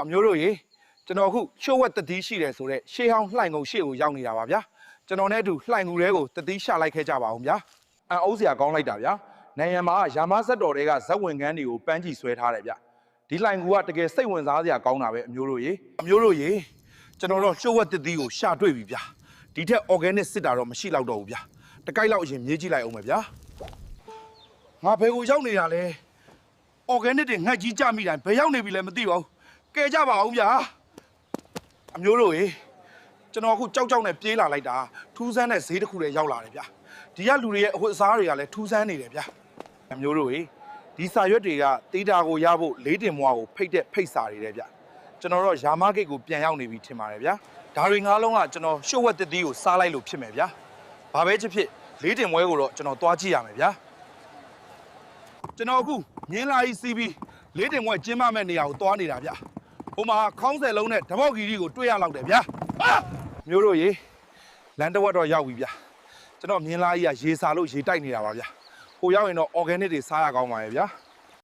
အမျိုးတို့ရေကျွန်တော်အခုရှိုးဝက်တတိရှိတယ်ဆိုတော့ရှေးဟောင်းလှိုင်ကုန်ရှေ့ကိုရောက်နေတာပါဗျာကျွန်တော်နဲ့အတူလှိုင်ကူတွေကိုတတိရှာလိုက်ခဲ့ကြပါအောင်ဗျာအန်အိုးစရာကောင်းလိုက်တာဗျာနိုင်ငံမှာရာမဆက်တော်တွေကဇက်ဝင်ကန်းတွေကိုပန်းချီဆွဲထားတယ်ဗျာဒီလှိုင်ကူကတကယ်စိတ်ဝင်စားစရာကောင်းတာပဲအမျိုးတို့ရေကျွန်တော်တော့ရှိုးဝက်တတိကိုရှာတွေ့ပြီဗျာဒီထက် organic စစ်တာတော့မရှိတော့ဘူးဗျာတကိုက်လောက်အရင်မြေးကြည့်လိုက်အောင်မယ်ဗျာငါဘယ်ကိုရောက်နေတာလဲ organic တွေငှက်ကြီးကြမိတိုင်းဘယ်ရောက်နေပြီလဲမသိပါဘူးကဲကြပါအောင်ဗျာအမျိုးတို့ရေကျွန်တော်အခုကြောက်နဲ့ပြေးလာလိုက်တာထူးဆန်းတဲ့ဈေးတစ်ခုထဲရောက်လာတယ်ဗျာဒီကလူတွေရဲ့အဝတ်အစားတွေကလည်းထူးဆန်းနေတယ်ဗျာအမျိုးတို့ရေဒီစာရွက်တွေကတေးတာကိုရဖို့လေးတင်မွားကိုဖိတ်တဲ့ဖိတ်စာတွေတဲ့ဗျာကျွန်တော်တော့ယာမဂိတ်ကိုပြန်ရောက်နေပြီထင်ပါတယ်ဗျာဒါတွေငါးလုံးကကျွန်တော်ရှို့ဝက်တတိကိုစားလိုက်လို့ဖြစ်မယ်ဗျာဘာပဲဖြစ်လေးတင်မွဲကိုတော့ကျွန်တော်သွားကြည့်ရမယ်ဗျာကျွန်တော်အခုမြင်းလာကြီးစီးပြီးလေးတင်မွဲကျင်းမမဲ့နေရာကိုသွားနေတာဗျာဟိုမှာခေါင်းဆယ်လုံးနဲ့ဓမော့ဂီရီကိုတွေ့ရလောက်တယ်ဗျာမျိုးတို့ရေလန်တဝက်တော့ရောက်ပြီဗျာကျွန်တော်မြင်းလာကြီးကရေစာလို့ရေတိုက်နေတာပါဗျာဟိုရောက်ရင်တော့ organic တွေစားရကောင်းပါရဲ့ဗျာ